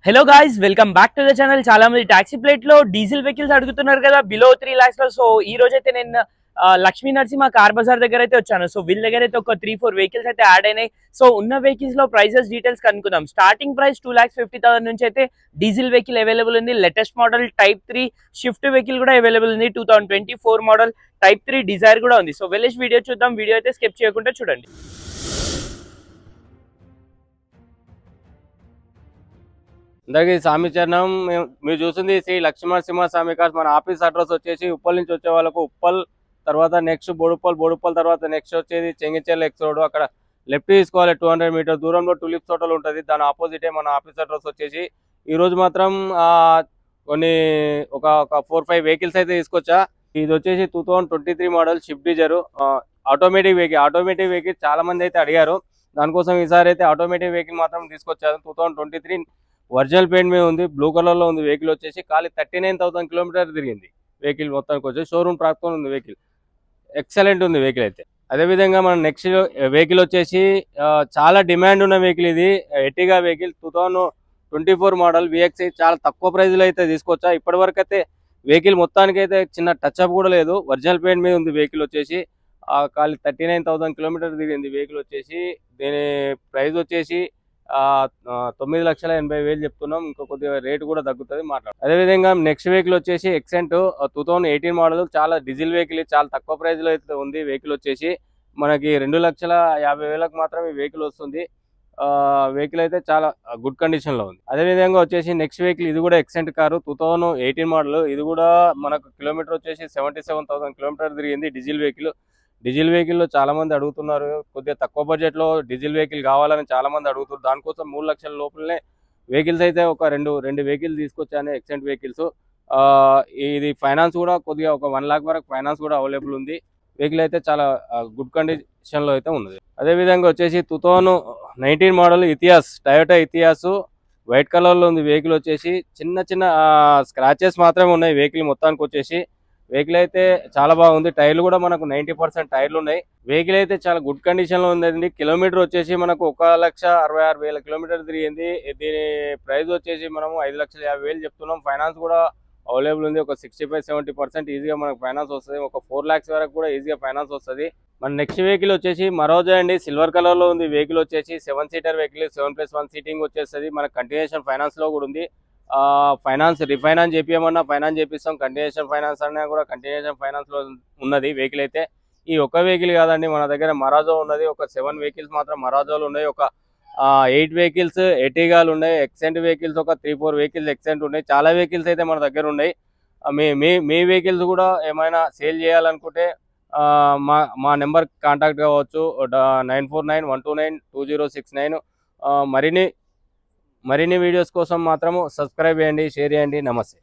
Hello guys, welcome back to the channel. చాలా మంది taxi plate లో డీజిల్ వెహికల్స్ అడుగుతున్నారు కదా బిలో 3 lakhs లో. సో ఈ రోజు అయితే నేను లక్ష్మీ నరసింహ కార్ బజార్ దగ్గర అయితే వచ్చాను. సో వీళ్ళ దగ్గర అయితే ఒక 3-4 వెహికల్స్ అయితే యాడ్ అయినాయి. సో ఉన్న వెహికల్స్ లో ప్రైసెస్ డీటెయిల్స్ కనుక్కుందాం. స్టార్టింగ్ ప్రైస్ 2,50,000 నుంచి అయితే డీజిల్ వెహికల్ అవైలబుల్ ఉంది. Latest model type 3 shift vehicle కూడా అవైలబుల్ ఉంది. 2024 మోడల్ టైప్ 3 డిజైర్ కూడా ఉంది. సో వెళ్ళేసి వీడియో చూద్దాం. వీడియో అయితే స్కిప్ చేయకుండా చూడండి. అందరికీ సామిచరణం. మీరు చూస్తుంది శ్రీ లక్ష్మీనరసింహ స్వామి కార్స్. మన ఆఫీస్ అడ్రస్ వచ్చేసి ఉప్పల్ నుంచి వచ్చే వాళ్ళకు ఉప్పల్, తర్వాత నెక్స్ట్ బోడుప్పల్ తర్వాత నెక్స్ట్ వచ్చేది చెంగిచెర్ల ఎక్స్ రోడ్. అక్కడ లెఫ్ట్ తీసుకోవాలి. 200 మీటర్ దూరంలో టూలిప్స్ హోటల్ ఉంటుంది. దాని ఆపోజిటే మన ఆఫీస్ అడ్రస్ వచ్చేసి. ఈ రోజు మాత్రం కొన్ని ఒక 4-5 వెహికల్స్ అయితే తీసుకొచ్చా. ఇది వచ్చేసి 2023 model Swift Dzire automatic vehicle చాలా మంది అయితే అడిగారు. దానికోసం ఈసారి అయితే ఆటోమేటిక్ వెహికల్ మాత్రం తీసుకొచ్చారు. 2023 ఒరిజినల్ పెయింట్ మీద ఉంది. బ్లూ కలర్ లో ఉంది. వెహికల్ వచ్చేసి ఖాళీ 39,000 కిలోమీటర్ తిరిగింది. వెహికల్ మొత్తానికి వచ్చి షోరూమ్ ట్రాక్ తో ఉంది. వెహికల్ ఎక్సలెంట్ ఉంది వెహికల్ అయితే. అదే విధంగా మన నెక్స్ట్ వెహికల్ వచ్చేసి చాలా డిమాండ్ ఉన్న వెహికల్. ఇది ఎర్టిగా వెహికల్ 2024 మోడల్ VXI. చాలా తక్కువ ప్రైస్ లో అయితే తీసుకొచ్చా. ఇప్పటి వరకు అయితే వెహికల్ మొత్తానికి అయితే చిన్న టచ్ అప్ కూడా లేదు. ఒరిజినల్ పెయింట్ మీద ఉంది వెహికల్ వచ్చేసి. ఖాళీ 39,000 కిలోమీటర్ తిరిగింది వెహికల్ వచ్చేసి. దీని ప్రైస్ వచ్చేసి 9,80,000 చెప్తున్నాం. ఇంకా కొద్దిగా రేటు కూడా తగ్గుతుంది మాట్లాడు. అదేవిధంగా నెక్స్ట్ వెహికల్ వచ్చేసి ఎక్సెంట్ 2018 మోడల్. చాలా డీజిల్ వెహికల్, చాలా తక్కువ ప్రైస్ లో అయితే ఉంది. వెహికల్ వచ్చేసి మనకి 2,50,000 మాత్రం ఈ వెహికల్ వస్తుంది. వెహికల్ అయితే చాలా గుడ్ కండిషన్ లో ఉంది. అదేవిధంగా వచ్చేసి నెక్స్ట్ వెహికల్ ఇది కూడా ఎక్సెంట్ కారు 2018 మోడల్. ఇది కూడా మనకు కిలోమీటర్ వచ్చేసి 77,000 కిలోమీటర్ తిరిగింది. డీజిల్ వెహికల్ లో చాలా మంది అడుగుతున్నారు. కొద్దిగా తక్కువ బడ్జెట్ లో డీజిల్ వెహికల్ కావాలని చాలా మంది అడుగుతున్నారు. దానికోసం 3 లక్షల లోపలనే వెహికల్స్ అయితే ఒక రెండు వెహికల్స్ తీసుకొచ్చాను, ఎక్సెంట్ వెహికల్స్. ఇది ఫైనాన్స్ కూడా కొద్దిగా ఒక 1 lakh వరకు ఫైనాన్స్ కూడా అవైలబుల్ ఉంది. వెహికల్ అయితే చాలా గుడ్ కండిషన్ లో అయితే ఉన్నది. అదే విధంగా వచ్చేసి 2019 మోడల్ టయోటా ఇతియాస్ వైట్ కలర్ లో ఉంది. వెహికల్ వచ్చేసి చిన్న స్క్రాచెస్ మాత్రమే ఉన్నాయి వెహికల్ మొత్తానికి వచ్చేసి. వెహికల్ అయితే చాలా బాగుంది. టైర్లు కూడా మనకు 90% టైర్లు ఉన్నాయి. వెహికల్ అయితే చాలా గుడ్ కండిషన్ లో ఉందండి. కిలోమీటర్ వచ్చేసి మనకు 1,66,000 కిలోమీటర్ తిరిగింది. దీని ప్రైస్ వచ్చేసి మనము 5,50,000 చెప్తున్నాం. ఫైనాన్స్ కూడా అవైలబుల్ ఉంది. ఒక 65-70% ఈజీగా మనకు ఫైనాన్స్ వస్తుంది. ఒక 4 lakhs వరకు కూడా ఈజీగా ఫైనాన్స్ వస్తుంది. మన నెక్స్ట్ వెహికల్ వచ్చేసి మరోజా అండి. సిల్వర్ కలర్ లో ఉంది. వెహికల్ వచ్చేసి 7 సీటర్ వెహికల్, 7+1 సీటింగ్ వచ్చేస్తుంది. మనకు కంటిన్యూషన్ ఫైనాన్స్ లో కూడా ఉంది. ఫైనాన్స్ రీఫైనాన్స్ చేపియమన్నా ఫైనాన్స్ చేపిస్తాం. కంటిన్యూషన్ ఫైనాన్స్ అన్నా కూడా కంటిన్యూషన్ ఫైనాన్స్ లో ఉన్నది వెహికల్ అయితే. ఈ ఒక్క వెహికల్ కాదండి, మన దగ్గర మరాజో ఉన్నది. ఒక 7 వెహికల్స్ మాత్రం మరాజోలు ఉన్నాయి. ఒక 8 వెహికల్స్ ఎర్టిగాలు ఉన్నాయి. ఎక్సెంట్ వెహికల్స్ ఒక 3-4 వెహికల్స్ ఎక్సెంట్ ఉన్నాయి. చాలా వెహికల్స్ అయితే మన దగ్గర ఉన్నాయి. మీ వెహికల్స్ కూడా ఏమైనా సేల్ చేయాలనుకుంటే మా నెంబర్ కాంటాక్ట్ కావచ్చు. 9491292069. మరిన్ని వీడియోస్ కోసం మాత్రము సబ్స్క్రైబ్ చేయండి, షేర్ చేయండి. నమస్తే.